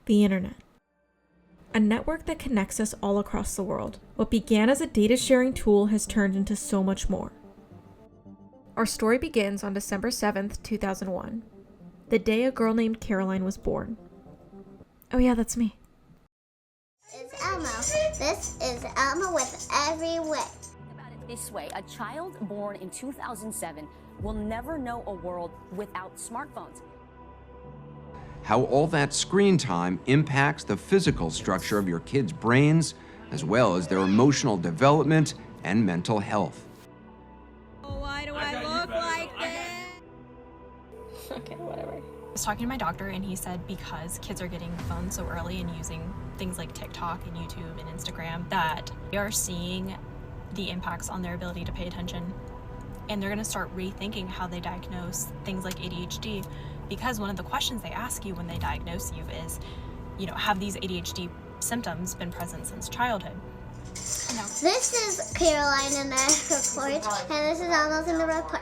The internet. A network that connects us all across the world. What began as a data sharing tool has turned into so much more. Our story begins on December 7th, 2001, the day a girl named Caroline was born. Oh yeah, that's me. It's Elmo. This is Elmo with every way. Think about it this way. A child born in 2007 will never know a world without smartphones. How all that screen time impacts the physical structure of your kids' brains, as well as their emotional development and mental health. Why do I look like this? Okay, whatever. I was talking to my doctor and he said because kids are getting phones so early and using things like TikTok and YouTube and Instagram that they are seeing the impacts on their ability to pay attention, and they're going to start rethinking how they diagnose things like ADHD, because one of the questions they ask you when they diagnose you is, have these ADHD symptoms been present since childhood? This is Caroline in the report, and this is Elmo in the report.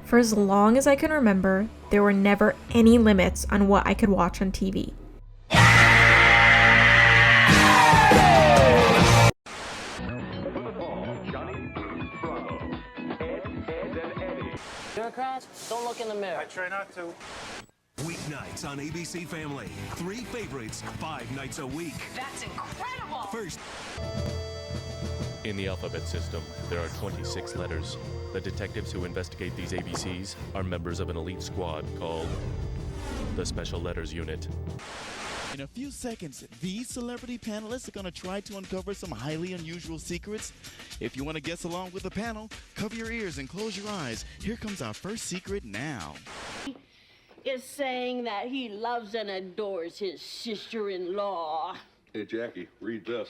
For as long as I can remember, there were never any limits on what I could watch on TV. Bureaucrats, don't look in the mirror. I try not to. Weeknights on ABC Family. 3 favorites, 5 nights a week. That's incredible! First. In the alphabet system, there are 26 letters. The detectives who investigate these ABCs are members of an elite squad called the Special Letters Unit. In a few seconds, these celebrity panelists are going to try to uncover some highly unusual secrets. If you want to guess along with the panel, cover your ears and close your eyes. Here comes our first secret now. Is saying that he loves and adores his sister-in-law. Hey, Jackie, read this.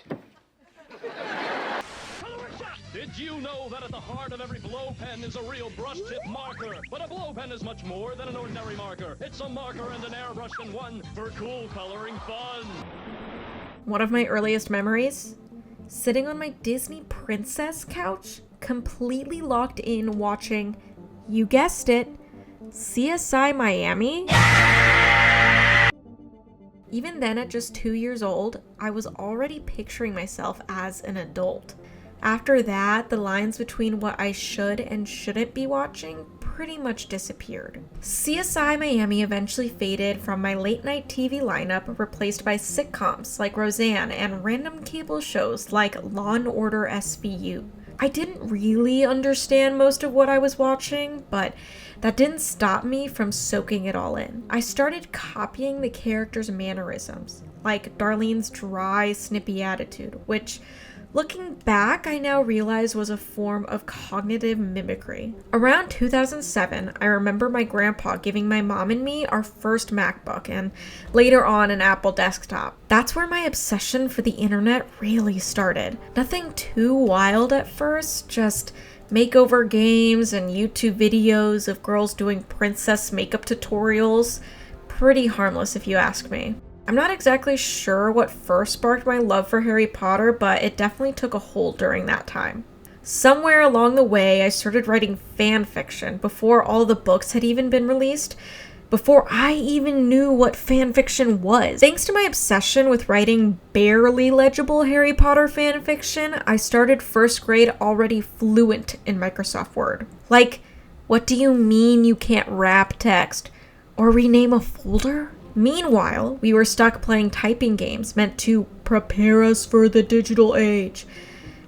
Did you know that at the heart of every blow pen is a real brush tip marker? But a blow pen is much more than an ordinary marker. It's a marker and an airbrush in one for cool coloring fun. One of my earliest memories? Sitting on my Disney princess couch, completely locked in watching, you guessed it, CSI Miami? Even then, at just 2 years old, I was already picturing myself as an adult. After that, the lines between what I should and shouldn't be watching pretty much disappeared. CSI Miami eventually faded from my late-night TV lineup, replaced by sitcoms like Roseanne and random cable shows like Law & Order SVU. I didn't really understand most of what I was watching, but that didn't stop me from soaking it all in. I started copying the characters' mannerisms, like Darlene's dry, snippy attitude, which, looking back, I now realize was a form of cognitive mimicry. Around 2007, I remember my grandpa giving my mom and me our first MacBook and later on an Apple desktop. That's where my obsession for the internet really started. Nothing too wild at first, just makeover games and YouTube videos of girls doing princess makeup tutorials. Pretty harmless if you ask me. I'm not exactly sure what first sparked my love for Harry Potter, but it definitely took a hold during that time. Somewhere along the way, I started writing fan fiction before all the books had even been released, before I even knew what fan fiction was. Thanks to my obsession with writing barely legible Harry Potter fan fiction, I started first grade already fluent in Microsoft Word. Like, what do you mean you can't wrap text? Or rename a folder? Meanwhile, we were stuck playing typing games meant to prepare us for the digital age.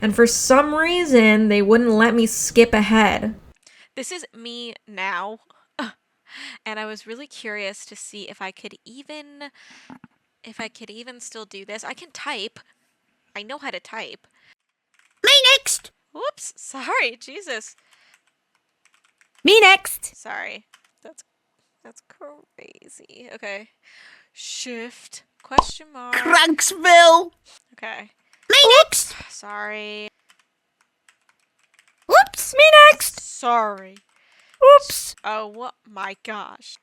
And for some reason, they wouldn't let me skip ahead. This is me now. And I was really curious to see if I could even still do this. I can type. I know how to type. Me next! Whoops, sorry, Jesus. Me next! Sorry. That's crazy. Okay. Shift. Question mark. Cranksville! Okay. Me next! Sorry. Whoops! Me next! Sorry. Whoops! Oh my gosh.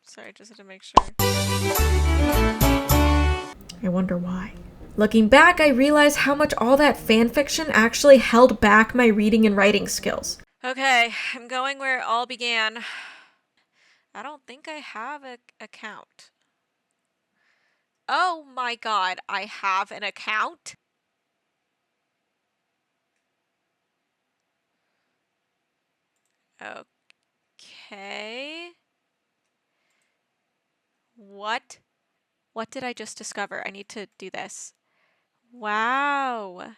Sorry, just had to make sure. I wonder why. Looking back, I realized how much all that fanfiction actually held back my reading and writing skills. Okay, I'm going where it all began. I don't think I have an account. Oh my god, I have an account? Okay. What? What did I just discover? I need to do this. Wow.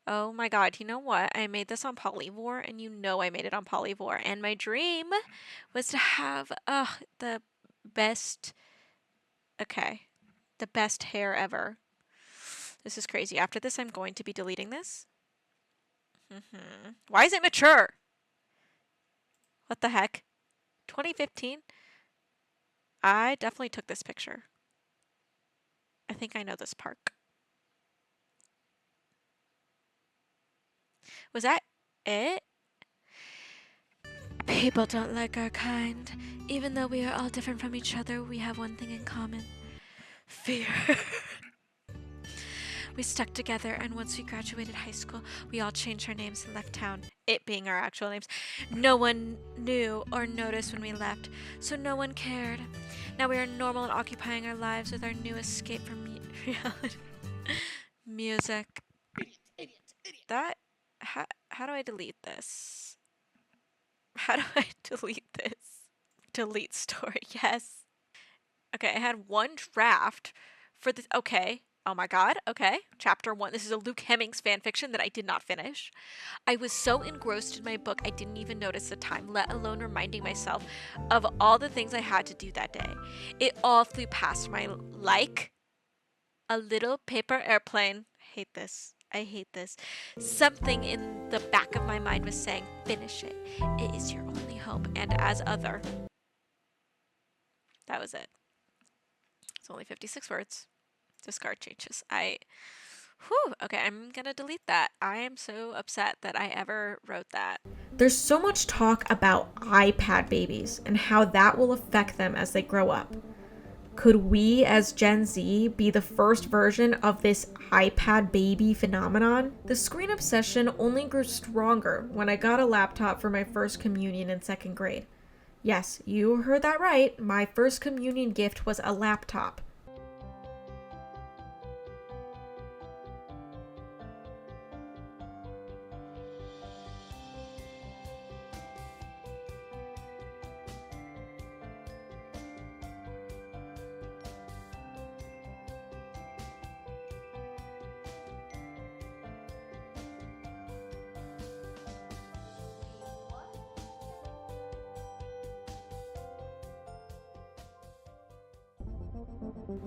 Oh my god, you know what? I made this on Polyvore, and you know I made it on Polyvore. And my dream was to have the best, okay, the best hair ever. This is crazy. After this, I'm going to be deleting this. Why is it mature? What the heck? 2015? I definitely took this picture. I think I know this park. Was that it? People don't like our kind. Even though we are all different from each other, we have one thing in common. Fear. We stuck together, and once we graduated high school, we all changed our names and left town. It being our actual names. No one knew or noticed when we left, so no one cared. Now we are normal and occupying our lives with our new escape from reality. Music. That... How do I delete this? How do I delete this? Delete story, yes. Okay, I had one draft for this. Okay. Oh my god. Okay. Chapter 1. This is a Luke Hemmings fanfiction that I did not finish. I was so engrossed in my book, I didn't even notice the time, let alone reminding myself of all the things I had to do that day. It all flew past my like a little paper airplane. I hate this. I hate this. Something in the back of my mind was saying, finish it. It is your only hope. And as other. That was it. It's only 56 words. Discard changes. Okay, I'm gonna delete that. I am so upset that I ever wrote that. There's so much talk about iPad babies and how that will affect them as they grow up. Could we, as Gen Z, be the first version of this iPad baby phenomenon? The screen obsession only grew stronger when I got a laptop for my first communion in 2nd grade. Yes, you heard that right. My first communion gift was a laptop.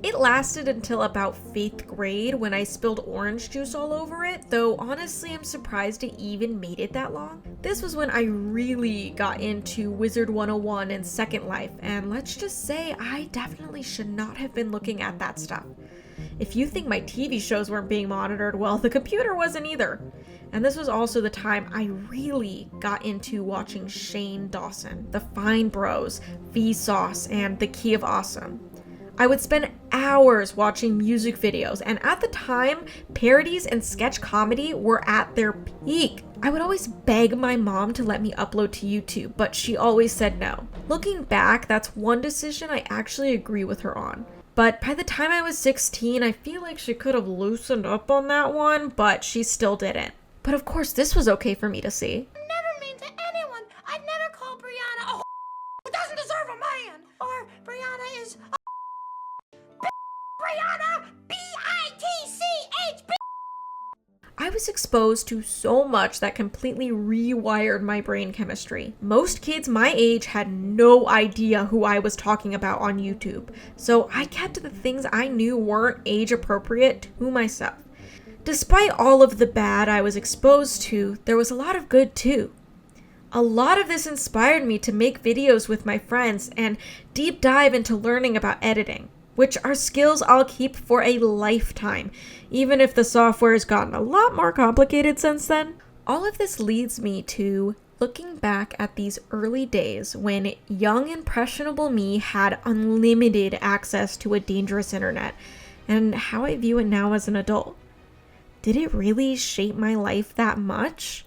It lasted until about 5th grade when I spilled orange juice all over it, though honestly I'm surprised it even made it that long. This was when I really got into Wizard 101 and Second Life, and let's just say I definitely should not have been looking at that stuff. If you think my TV shows weren't being monitored, well, the computer wasn't either. And this was also the time I really got into watching Shane Dawson, The Fine Bros, Vsauce, and The Key of Awesome. I would spend hours watching music videos, and at the time, parodies and sketch comedy were at their peak. I would always beg my mom to let me upload to YouTube, but she always said no. Looking back, that's one decision I actually agree with her on. But by the time I was 16, I feel like she could have loosened up on that one, but she still didn't. But of course, this was okay for me to see. Never mean to anyone. I'd never call Brianna a who doesn't deserve a man. Or Brianna is a Brianna, B-I-T-C-H-B. I was exposed to so much that completely rewired my brain chemistry. Most kids my age had no idea who I was talking about on YouTube, so I kept the things I knew weren't age appropriate to myself. Despite all of the bad I was exposed to, there was a lot of good too. A lot of this inspired me to make videos with my friends and deep dive into learning about editing, which are skills I'll keep for a lifetime, even if the software has gotten a lot more complicated since then. All of this leads me to looking back at these early days when young, impressionable me had unlimited access to a dangerous internet, and how I view it now as an adult. Did it really shape my life that much?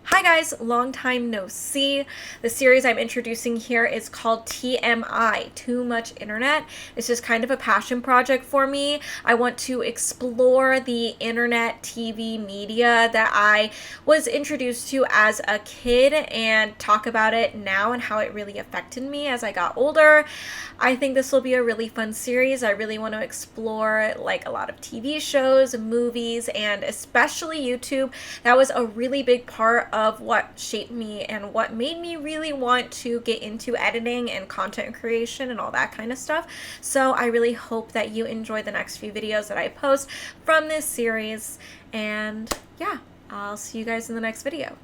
Hi guys, long time no see. The series I'm introducing here is called TMI, Too Much Internet. It's just kind of a passion project for me. I want to explore the internet TV media that I was introduced to as a kid and talk about it now and how it really affected me as I got older. I think this will be a really fun series. I really want to explore like a lot of TV shows, movies, and especially YouTube. That was a really big part of what shaped me and what made me really want to get into editing and content creation and all that kind of stuff. So I really hope that you enjoy the next few videos that I post from this series. And yeah, I'll see you guys in the next video.